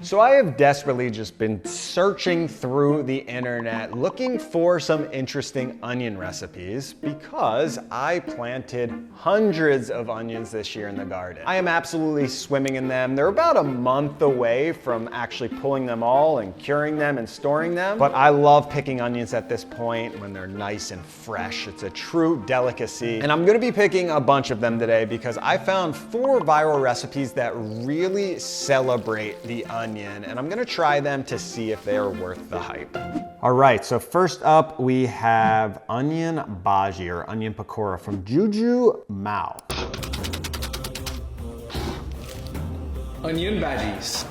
So I have desperately just been searching through the internet looking for some interesting onion recipes because I planted hundreds of onions this year in the garden. I am absolutely swimming in them. They're about a month away from actually pulling them all and curing them and storing them. But I love picking onions at this point when they're nice and fresh. It's a true delicacy. And I'm gonna be picking a bunch of them today because I found 4 viral recipes that really celebrate the onion. And I'm gonna try them to see if they are worth the hype. All right, so first up we have onion Bhaji or onion pakora from Juju Mao. Onion Bhajis.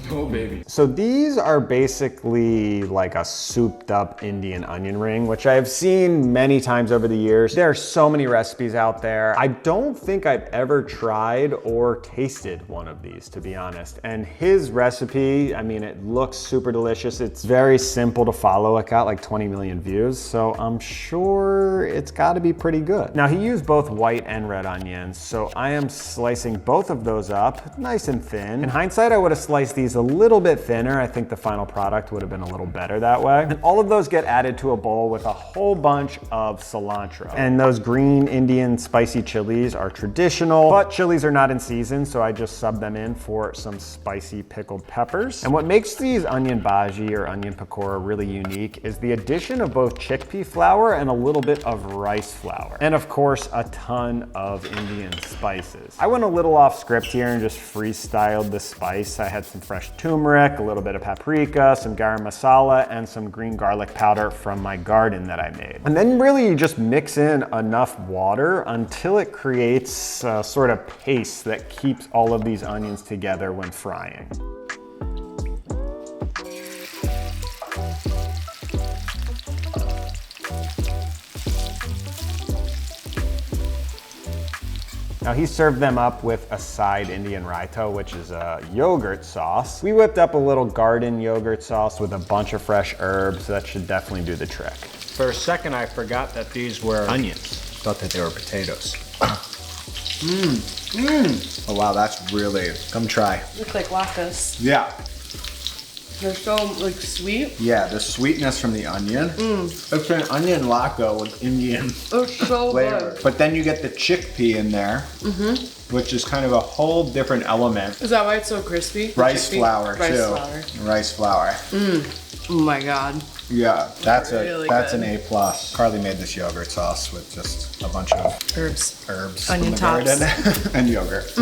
Oh baby. So these are basically like a souped up Indian onion ring, which I've seen many times over the years. There are so many recipes out there. I don't think I've ever tried or tasted one of these, to be honest. And his recipe, I mean, it looks super delicious. It's very simple to follow. It got like 20 million views, so I'm sure it's gotta be pretty good. Now he used both white and red onions, so I am slicing both of those up nice and thin. In hindsight, I would have sliced these a little bit thinner. I think the final product would have been a little better that way. And all of those get added to a bowl with a whole bunch of cilantro. And those green Indian spicy chilies are traditional, but chilies are not in season, so I just sub them in for some spicy pickled peppers. And what makes these onion bhaji or onion pakora really unique is the addition of both chickpea flour and a little bit of rice flour. And of course, a ton of Indian spices. I went a little off script here and just freestyled the spice. I had some fresh turmeric, a little bit of paprika, some garam masala, and some green garlic powder from my garden that I made. And then really you just mix in enough water until it creates a sort of paste that keeps all of these onions together when frying. Now he served them up with a side Indian raita, which is a yogurt sauce. We whipped up a little garden yogurt sauce with a bunch of fresh herbs. That should definitely do the trick. For a second, I forgot that these were onions. Thought that they were potatoes. Oh wow, that's really, come try. Looks like latkes. Yeah. They're so like sweet. Yeah, the sweetness from the onion. It's an onion latke with Indian It's so flavor. good. But then you get the chickpea in there, which is kind of a whole different element. Is that why it's so crispy? Rice Crispy? flour Rice too. flour. Rice flour. Oh my god. Yeah, that's Really an good. A+. Carly made this yogurt sauce with just a bunch of Herbs. from Onion the tops. garden and yogurt.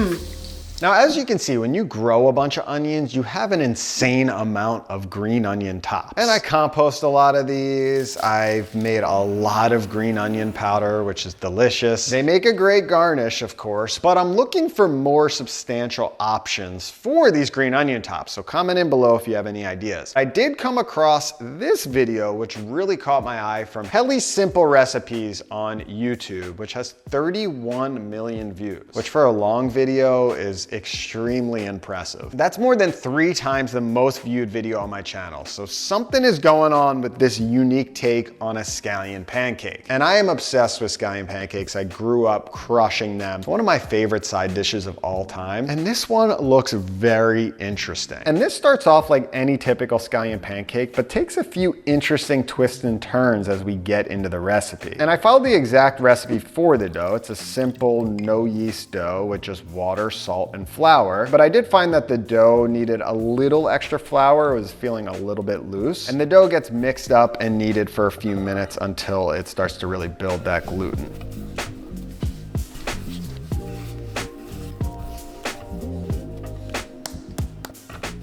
Now, as you can see, when you grow a bunch of onions, you have an insane amount of green onion tops. And I compost a lot of these. I've made a lot of green onion powder, which is delicious. They make a great garnish, of course, but I'm looking for more substantial options for these green onion tops. So comment in below if you have any ideas. I did come across this video, which really caught my eye, from Helly's Simple Recipes on YouTube, which has 31 million views, which for a long video is extremely impressive. That's more than 3 times the most viewed video on my channel. So something is going on with this unique take on a scallion pancake. And I am obsessed with scallion pancakes. I grew up crushing them. It's one of my favorite side dishes of all time. And this one looks very interesting. And this starts off like any typical scallion pancake, but takes a few interesting twists and turns as we get into the recipe. And I followed the exact recipe for the dough. It's a simple no yeast dough with just water, salt, and flour, but I did find that the dough needed a little extra flour. It was feeling a little bit loose, and the dough gets mixed up and kneaded for a few minutes until it starts to really build that gluten.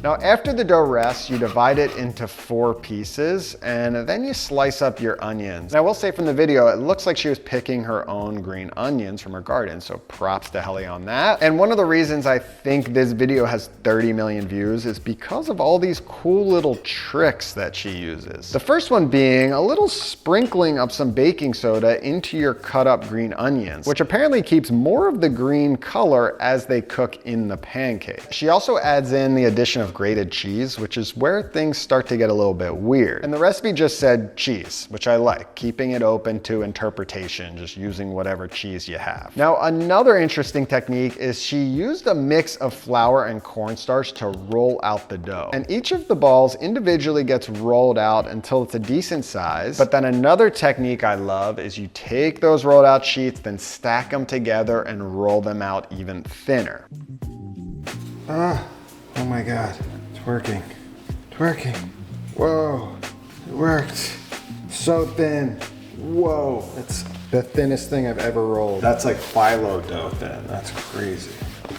Now, after the dough rests, you divide it into 4 pieces, and then you slice up your onions. Now, I will say from the video, it looks like she was picking her own green onions from her garden, so props to Helly on that. And one of the reasons I think this video has 30 million views is because of all these cool little tricks that she uses. The first one being a little sprinkling of some baking soda into your cut up green onions, which apparently keeps more of the green color as they cook in the pancake. She also adds in the addition of of grated cheese, which is where things start to get a little bit weird. And the recipe just said cheese, which I like, keeping it open to interpretation, just using whatever cheese you have. Now, another interesting technique is she used a mix of flour and cornstarch to roll out the dough. And each of the balls individually gets rolled out until it's a decent size. But then another technique I love is you take those rolled out sheets, then stack them together and roll them out even thinner. Oh my God, it's working. It's working. Whoa, it worked. So thin. Whoa, it's the thinnest thing I've ever rolled. That's like phyllo dough thin. That's crazy.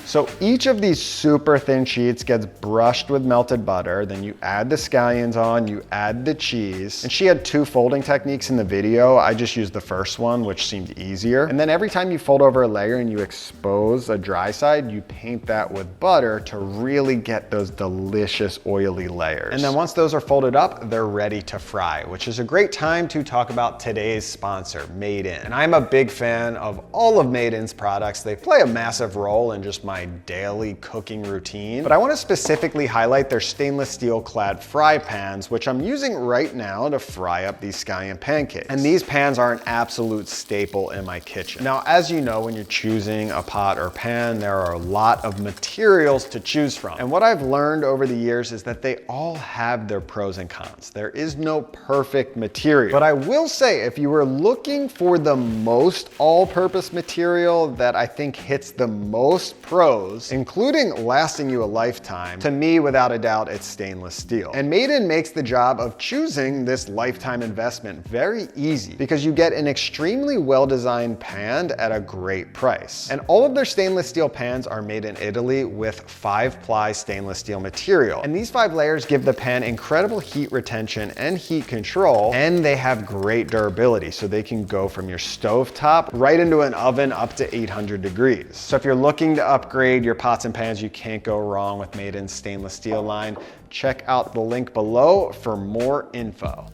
So each of these super thin sheets gets brushed with melted butter, then you add the scallions on, you add the cheese. And she had 2 folding techniques in the video. I just used the first one, which seemed easier. And then every time you fold over a layer and you expose a dry side, you paint that with butter to really get those delicious oily layers. And then once those are folded up, they're ready to fry, which is a great time to talk about today's sponsor, Made In. And I'm a big fan of all of Made In's products. They play a massive role in just my daily cooking routine, but I want to specifically highlight their stainless steel clad fry pans, which I'm using right now to fry up these scallion pancakes. And these pans are an absolute staple in my kitchen. Now, as you know, when you're choosing a pot or pan, there are a lot of materials to choose from. And what I've learned over the years is that they all have their pros and cons. There is no perfect material, but I will say if you were looking for the most all-purpose material that I think hits the most pros, including lasting you a lifetime, to me, without a doubt, it's stainless steel. And Made In makes the job of choosing this lifetime investment very easy because you get an extremely well-designed pan at a great price. And all of their stainless steel pans are made in Italy with 5-ply stainless steel material. And these 5 layers give the pan incredible heat retention and heat control, and they have great durability, so they can go from your stovetop right into an oven up to 800 degrees. So if you're looking to upgrade your pots and pans, you can't go wrong with Made In stainless steel line. Check out the link below for more info.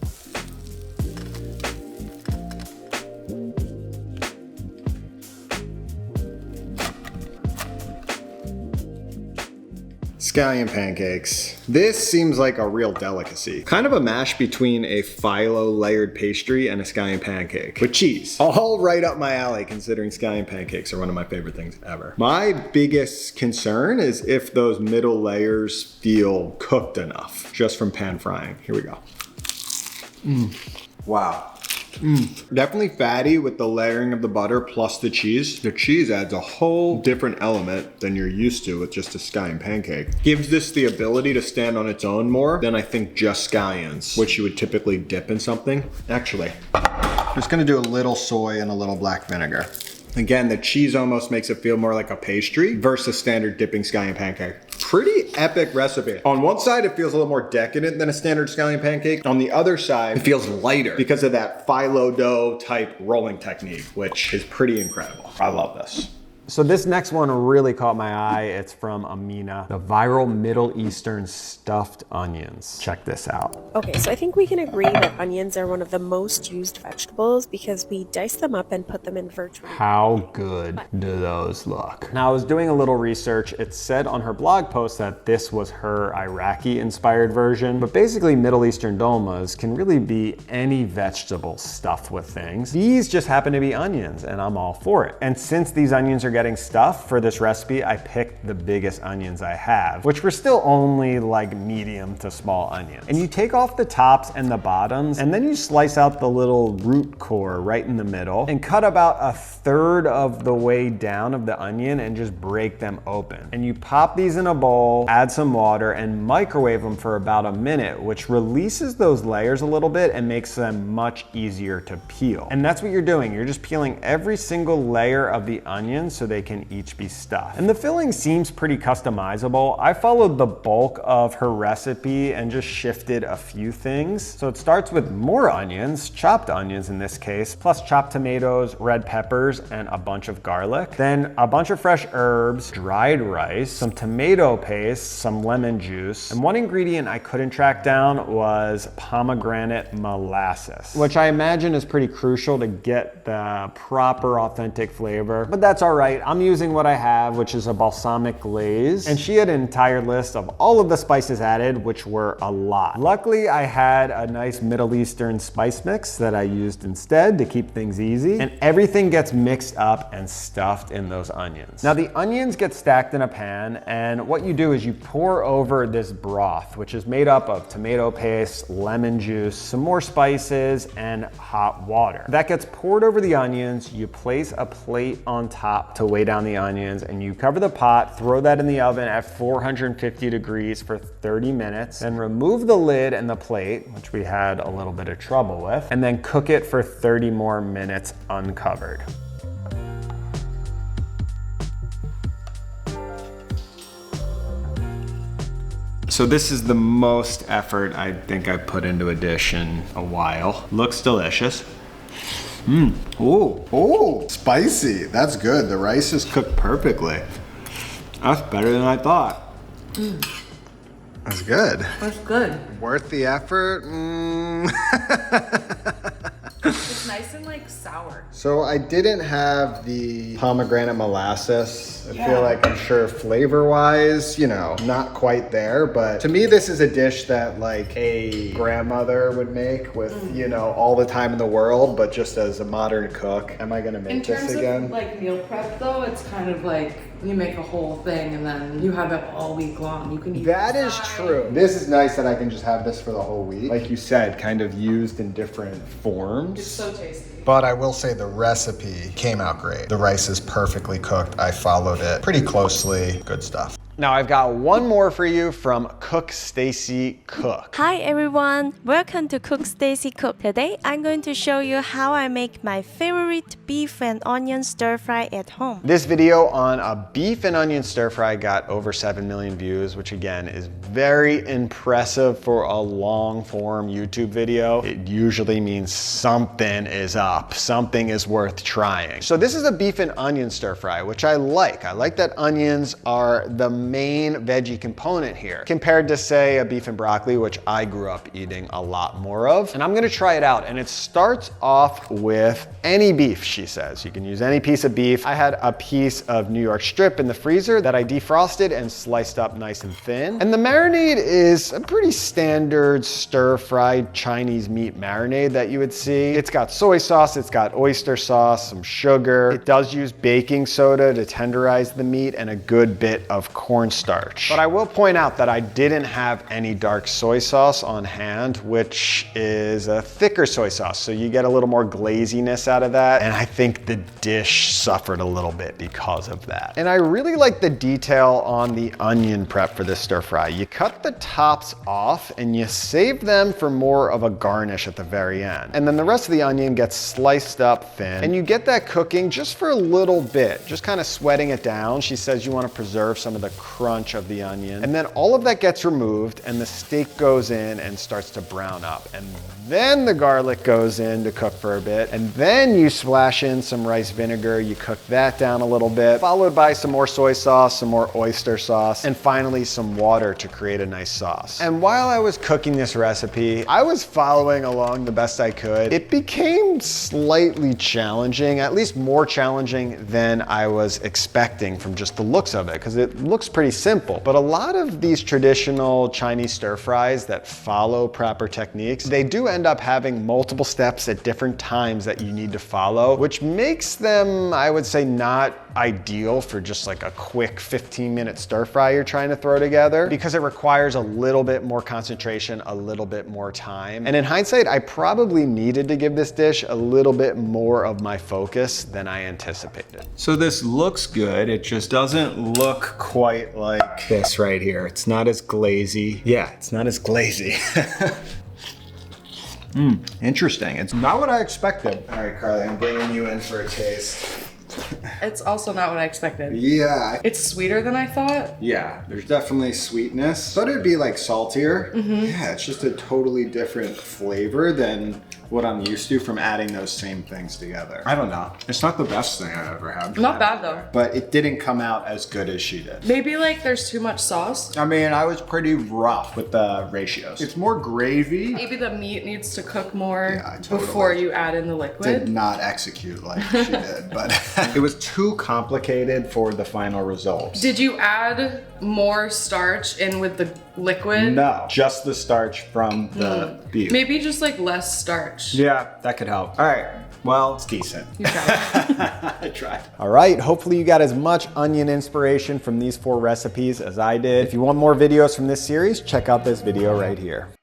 Scallion pancakes. This seems like a real delicacy. Kind of a mash between a phyllo layered pastry and a scallion pancake with cheese. All right up my alley, considering scallion pancakes are one of my favorite things ever. My biggest concern is if those middle layers feel cooked enough, just from pan frying. Here we go. Wow. Definitely fatty with the layering of the butter plus the cheese. The cheese adds a whole different element than you're used to with just a scallion pancake. Gives this the ability to stand on its own more than I think just scallions, which you would typically dip in something. Actually, I'm just gonna do a little soy and a little black vinegar. Again, the cheese almost makes it feel more like a pastry versus standard dipping scallion pancake. Pretty epic recipe. On one side, it feels a little more decadent than a standard scallion pancake. On the other side, it feels lighter because of that phyllo dough type rolling technique, which is pretty incredible. I love this. So this next one really caught my eye. It's from Amina, the viral Middle Eastern stuffed onions. Check this out. Okay, so I think we can agree that onions are one of the most used vegetables because we dice them up and put them in virtually. How good do those look? Now I was doing a little research. It said on her blog post that this was her Iraqi inspired version, but basically Middle Eastern dolmas can really be any vegetable stuffed with things. These just happen to be onions and I'm all for it. And since these onions are getting stuffed for this recipe, I picked the biggest onions I have, which were still only like medium to small onions. And you take off the tops and the bottoms, and then you slice out the little root core right in the middle and cut about 1/3 of the way down of the onion and just break them open. And you pop these in a bowl, add some water, and microwave them for about a minute, which releases those layers a little bit and makes them much easier to peel. And that's what you're doing. You're just peeling every single layer of the onion so they can each be stuffed. And the filling seems pretty customizable. I followed the bulk of her recipe and just shifted a few things. So it starts with more onions, chopped onions in this case, plus chopped tomatoes, red peppers, and a bunch of garlic. Then a bunch of fresh herbs, dried rice, some tomato paste, some lemon juice, and one ingredient I couldn't track down was pomegranate molasses, which I imagine is pretty crucial to get the proper authentic flavor, but that's all right. hindsight, I'm using what I have, which is a balsamic glaze, and she had an entire list of all of the spices added, which were a lot. Luckily, I had a nice Middle Eastern spice mix that I used instead to keep things easy, and everything gets mixed up and stuffed in those onions. Now the onions get stacked in a pan, and what you do is you pour over this broth, which is made up of tomato paste, lemon juice, some more spices, and hot water. That gets poured over the onions. You place a plate on top to weigh down the onions, and you cover the pot, throw that in the oven at 450 degrees for 30 minutes, then remove the lid and the plate, which we had a little bit of trouble with, and then cook it for 30 more minutes uncovered. So this is the most effort I think I've put into a dish in a while. Looks delicious. Ooh, spicy. That's good. The rice is cooked perfectly. That's better than I thought. That's good. That's good. Worth the effort? It's nice and like sour. So I didn't have the pomegranate molasses. I Yeah. feel like I'm sure flavor-wise, you know, not quite there, but to me this is a dish that like a grandmother would make with, you know, all the time in the world, but just as a modern cook. Am I gonna In make terms this of again? like meal prep though, it's kind of like you make a whole thing and then you have it all week long. You can eat That is side. true. This is nice that I can just have this for the whole week. Like you said, kind of used in different forms. It's so tasty. But I will say the recipe came out great. The rice is perfectly cooked. I followed it pretty closely. Good stuff. Now I've got one more for you from Cook Stacy Cook. Hi everyone, welcome to Cook Stacy Cook. Today I'm going to show you how I make my favorite beef and onion stir fry at home. This video on a beef and onion stir fry got over 7 million views, which again is very impressive for a long form YouTube video. It usually means something is up, something is worth trying. So this is a beef and onion stir fry, which I like. I like that onions are the main veggie component here, compared to say a beef and broccoli, which I grew up eating a lot more of. And I'm gonna try it out, and it starts off with any beef, she says. You can use any piece of beef. I had a piece of New York strip in the freezer that I defrosted and sliced up nice and thin. And the marinade is a pretty standard stir-fried Chinese meat marinade that you would see. It's got soy sauce, it's got oyster sauce, some sugar. It does use baking soda to tenderize the meat and a good bit of cornstarch. But I will point out that I didn't have any dark soy sauce on hand, which is a thicker soy sauce. So you get a little more glaziness out of that. And I think the dish suffered a little bit because of that. And I really like the detail on the onion prep for this stir fry. You cut the tops off and you save them for more of a garnish at the very end. And then the rest of the onion gets sliced up thin, and you get that cooking just for a little bit, just kind of sweating it down. She says you want to preserve some of the crunch of the onion. And then all of that gets removed and the steak goes in and starts to brown up. And then the garlic goes in to cook for a bit. And then you splash in some rice vinegar. You cook that down a little bit, followed by some more soy sauce, some more oyster sauce, and finally some water to create a nice sauce. And while I was cooking this recipe, I was following along the best I could. It became slightly challenging, at least more challenging than I was expecting from just the looks of it, because it looks pretty simple. But a lot of these traditional Chinese stir fries that follow proper techniques, they do end up having multiple steps at different times that you need to follow, which makes them, I would say, not ideal for just like a quick 15-minute stir fry you're trying to throw together, because it requires a little bit more concentration, a little bit more time. And in hindsight, I probably needed to give this dish a little bit more of my focus than I anticipated. So this looks good. It just doesn't look quite like this right here. It's not as glazy. Yeah, it's not as glazy. Interesting. It's not what I expected. All right, Carly, I'm bringing you in for a taste. It's also not what I expected. Yeah. It's sweeter than I thought. Yeah, there's definitely sweetness. Thought it'd be like saltier. Yeah, it's just a totally different flavor than what I'm used to from adding those same things together. I don't know. It's not the best thing I've ever had. Not bad though. But it didn't come out as good as she did. Maybe like there's too much sauce. I mean, I was pretty rough with the ratios. It's more gravy. Maybe the meat needs to cook more Yeah, totally. before you add in the liquid. Did not execute like she did, but It was too complicated for the final result. Did you add more starch in with the liquid? No, just the starch from the beef. Maybe just like less starch. Yeah, that could help. All right, well, it's decent. You tried. I tried. All right, hopefully you got as much onion inspiration from these 4 recipes as I did. If you want more videos from this series, check out this video right here.